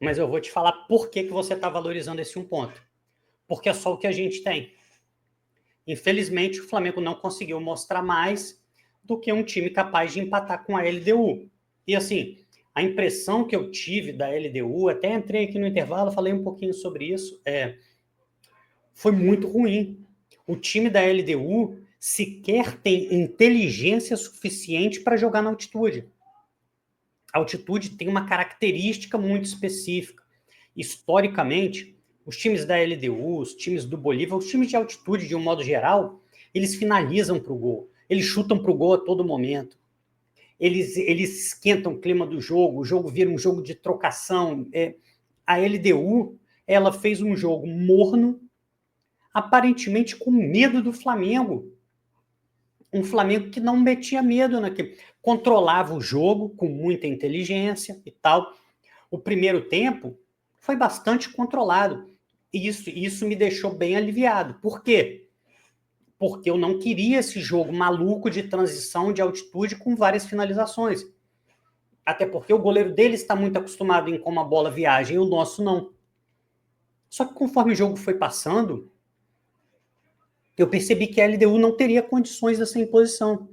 mas eu vou te falar por que você está valorizando esse um ponto. Porque é só o que a gente tem. Infelizmente, o Flamengo não conseguiu mostrar mais do que um time capaz de empatar com a LDU. E assim, a impressão que eu tive da LDU, até entrei aqui no intervalo, falei um pouquinho sobre isso, foi muito ruim. O time da LDU sequer tem inteligência suficiente para jogar na altitude. A altitude tem uma característica muito específica. Historicamente, os times da LDU, os times do Bolívar, os times de altitude, de um modo geral, eles finalizam para o gol. Eles chutam para o gol a todo momento. Eles esquentam o clima do jogo, o jogo vira um jogo de trocação. A LDU, ela fez um jogo morno, aparentemente com medo do Flamengo. Um Flamengo que não metia medo naquele. Controlava o jogo com muita inteligência e tal. O primeiro tempo foi bastante controlado. E isso me deixou bem aliviado. Por quê? Porque eu não queria esse jogo maluco de transição de altitude com várias finalizações. Até porque o goleiro dele está muito acostumado em como a bola viaja e o nosso não. Só que conforme o jogo foi passando, eu percebi que a LDU não teria condições dessa imposição.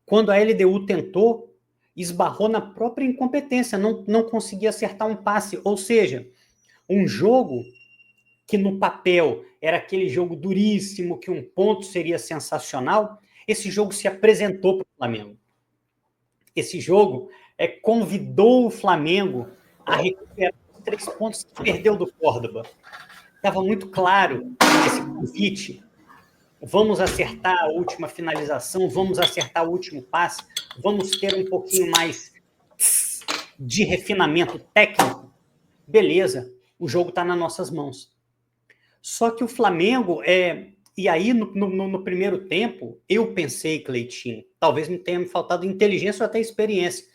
Quando a LDU tentou, esbarrou na própria incompetência, não conseguia acertar um passe. Ou seja, um jogo que no papel era aquele jogo duríssimo, que um ponto seria sensacional, esse jogo se apresentou para o Flamengo. Esse jogo convidou o Flamengo a recuperar os 3 pontos que perdeu do Córdoba. Estava muito claro esse convite. Vamos acertar a última finalização, vamos acertar o último passe, vamos ter um pouquinho mais de refinamento técnico. Beleza, o jogo está nas nossas mãos. Só que o Flamengo, e aí no primeiro tempo, eu pensei, Cleitinho, talvez me tenha faltado inteligência ou até experiência.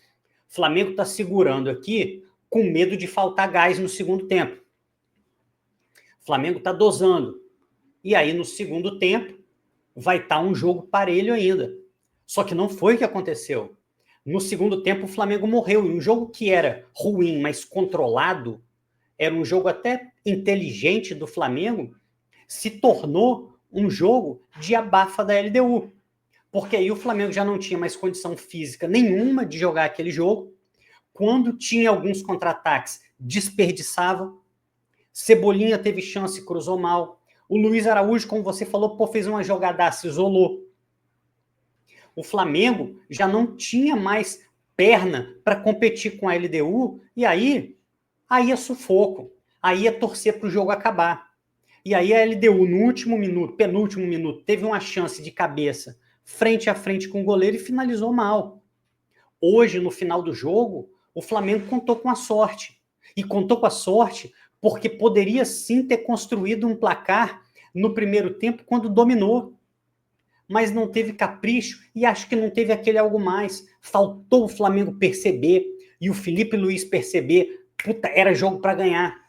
O Flamengo está segurando aqui com medo de faltar gás no segundo tempo. O Flamengo está dosando. E aí no segundo tempo vai estar um jogo parelho ainda. Só que não foi o que aconteceu. No segundo tempo o Flamengo morreu. E um jogo que era ruim, mas controlado, era um jogo até inteligente do Flamengo, se tornou um jogo de abafa da LDU. Porque aí o Flamengo já não tinha mais condição física nenhuma de jogar aquele jogo. Quando tinha alguns contra-ataques, desperdiçava. Cebolinha teve chance, cruzou mal. O Luiz Araújo, como você falou, fez uma jogadaça, isolou. O Flamengo já não tinha mais perna para competir com a LDU, e aí é sufoco. Aí é torcer para o jogo acabar. E aí a LDU, no último minuto, penúltimo minuto, teve uma chance de cabeça frente a frente com o goleiro e finalizou mal. Hoje, no final do jogo, o Flamengo contou com a sorte. E contou com a sorte porque poderia sim ter construído um placar no primeiro tempo quando dominou. Mas não teve capricho e acho que não teve aquele algo mais. Faltou o Flamengo perceber e o Felipe Luiz perceber, puta, era jogo para ganhar.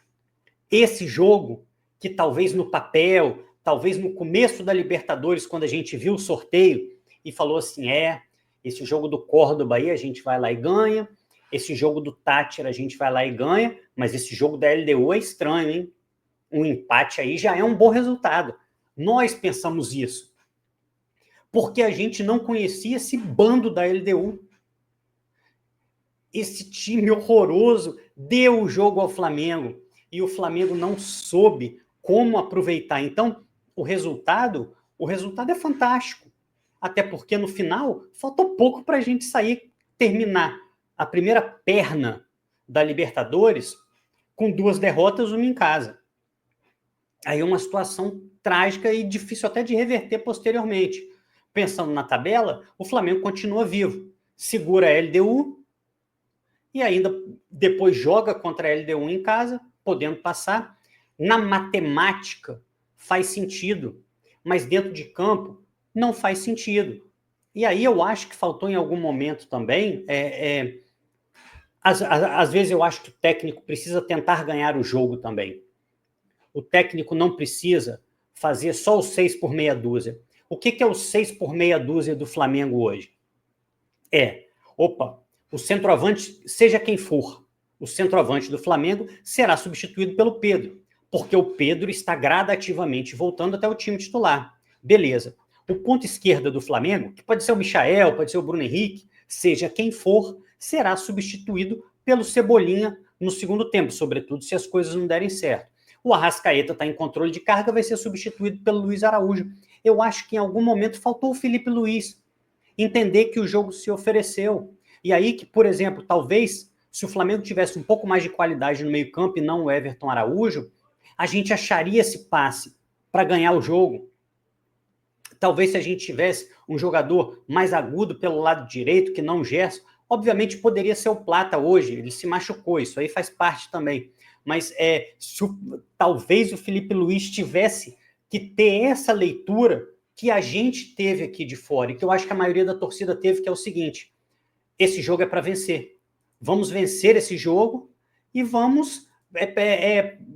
Esse jogo, que talvez no papel, talvez no começo da Libertadores, quando a gente viu o sorteio e falou assim, esse jogo do Córdoba aí a gente vai lá e ganha, esse jogo do Táchira a gente vai lá e ganha, mas esse jogo da LDU é estranho, hein? Um empate aí já é um bom resultado. Nós pensamos isso. Porque a gente não conhecia esse bando da LDU. Esse time horroroso deu o jogo ao Flamengo e o Flamengo não soube como aproveitar. Então, o resultado é fantástico. Até porque no final faltou pouco para a gente terminar a primeira perna da Libertadores com 2 derrotas, uma em casa. Aí é uma situação trágica e difícil até de reverter posteriormente. Pensando na tabela, o Flamengo continua vivo. Segura a LDU e ainda depois joga contra a LDU em casa, podendo passar. Na matemática, faz sentido, mas dentro de campo, não faz sentido. E aí eu acho que faltou em algum momento também... Às vezes eu acho que o técnico precisa tentar ganhar o jogo também. O técnico não precisa fazer só os 6 por meia dúzia. O que é o 6 por meia dúzia do Flamengo hoje? O centroavante, seja quem for, o centroavante do Flamengo, será substituído pelo Pedro, porque o Pedro está gradativamente voltando até o time titular. Beleza. O ponto esquerda do Flamengo, que pode ser o Michael, pode ser o Bruno Henrique, seja quem for, será substituído pelo Cebolinha no segundo tempo, sobretudo se as coisas não derem certo. O Arrascaeta está em controle de carga, vai ser substituído pelo Luiz Araújo. Eu acho que em algum momento faltou o Felipe Luiz entender que o jogo se ofereceu. E aí que, por exemplo, talvez, se o Flamengo tivesse um pouco mais de qualidade no meio-campo e não o Everton Araújo, a gente acharia esse passe para ganhar o jogo. Talvez se a gente tivesse um jogador mais agudo pelo lado direito, que não o Gerson, obviamente poderia ser o Plata hoje, ele se machucou, isso aí faz parte também. Mas talvez o Felipe Luiz tivesse que ter essa leitura que a gente teve aqui de fora, e que eu acho que a maioria da torcida teve, que é o seguinte: esse jogo é para vencer. Vamos vencer esse jogo e vamos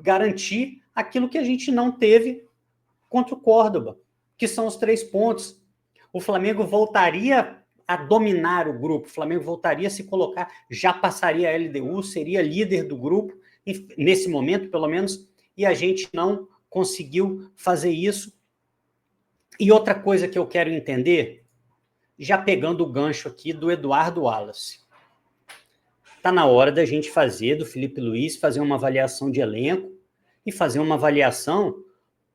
garantir aquilo que a gente não teve contra o Córdoba, que são os 3 pontos. O Flamengo voltaria a dominar o grupo, o Flamengo voltaria a se colocar, já passaria a LDU, seria líder do grupo, nesse momento, pelo menos, e a gente não conseguiu fazer isso. E outra coisa que eu quero entender, já pegando o gancho aqui do Eduardo Wallace, está na hora da gente fazer, do Felipe Luiz, fazer uma avaliação de elenco e fazer uma avaliação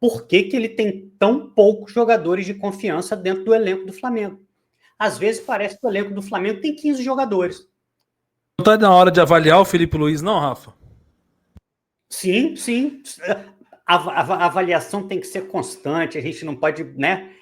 por que ele tem tão poucos jogadores de confiança dentro do elenco do Flamengo. Às vezes parece que o elenco do Flamengo tem 15 jogadores. Não está na hora de avaliar o Felipe Luiz, não, Rafa? Sim, sim. A avaliação tem que ser constante, a gente não pode, né,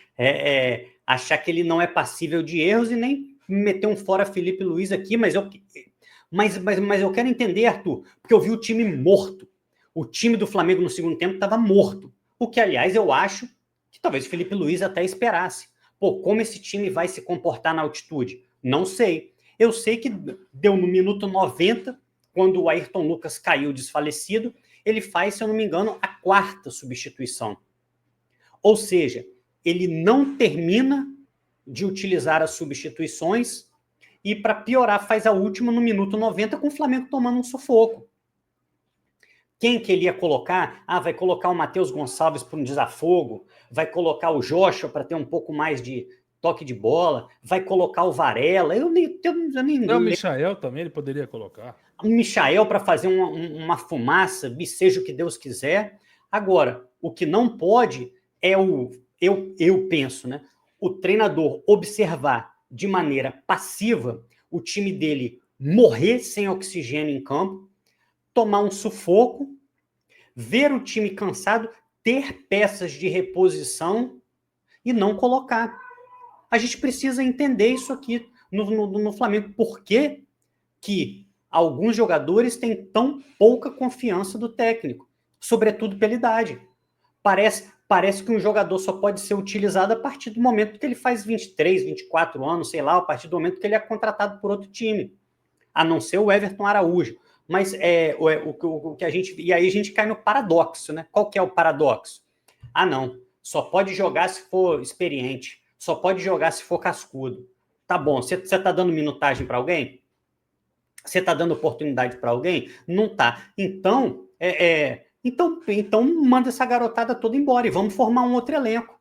achar que ele não é passível de erros e nem meter um fora Felipe Luiz aqui, mas eu quero entender, Arthur, porque eu vi o time morto. O time do Flamengo no segundo tempo estava morto. O que, aliás, eu acho que talvez o Felipe Luiz até esperasse. Pô, como esse time vai se comportar na altitude? Não sei. Eu sei que deu no minuto 90, quando o Ayrton Lucas caiu desfalecido, ele faz, se eu não me engano, a 4ª substituição. Ou seja, ele não termina de utilizar as substituições e, para piorar, faz a última no minuto 90 com o Flamengo tomando um sufoco. Quem que ele ia colocar? Vai colocar o Matheus Gonçalves para um desafogo, vai colocar o Joshua para ter um pouco mais de toque de bola, vai colocar o Varela, eu nem o Michael também ele poderia colocar. O Michael para fazer uma fumaça, seja o que Deus quiser. Agora, o que não pode é eu penso, né? O treinador observar de maneira passiva o time dele morrer sem oxigênio em campo, tomar um sufoco, ver o time cansado, ter peças de reposição e não colocar. A gente precisa entender isso aqui no Flamengo. Por que alguns jogadores têm tão pouca confiança do técnico? Sobretudo pela idade. Parece que um jogador só pode ser utilizado a partir do momento que ele faz 23, 24 anos, sei lá, a partir do momento que ele é contratado por outro time. A não ser o Everton Araújo. Mas o que a gente... E aí a gente cai no paradoxo, né? Qual que é o paradoxo? Não, só pode jogar se for experiente. Só pode jogar se for cascudo. Tá bom, você tá dando minutagem para alguém? Você tá dando oportunidade para alguém? Não tá. Então, então manda essa garotada toda embora e vamos formar um outro elenco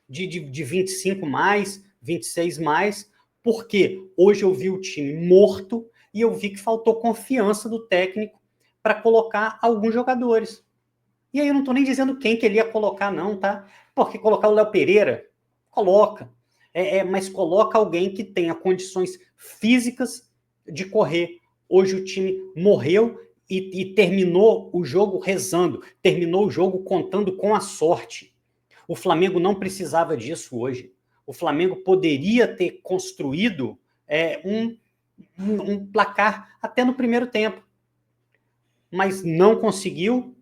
de 25 mais, 26 mais, porque hoje eu vi o time morto e eu vi que faltou confiança do técnico para colocar alguns jogadores. E aí eu não estou nem dizendo quem que ele ia colocar, não, tá? Porque colocar o Léo Pereira, coloca. Mas coloca alguém que tenha condições físicas de correr. Hoje o time morreu e terminou o jogo rezando, terminou o jogo contando com a sorte. O Flamengo não precisava disso hoje. O Flamengo poderia ter construído um placar até no primeiro tempo, mas não conseguiu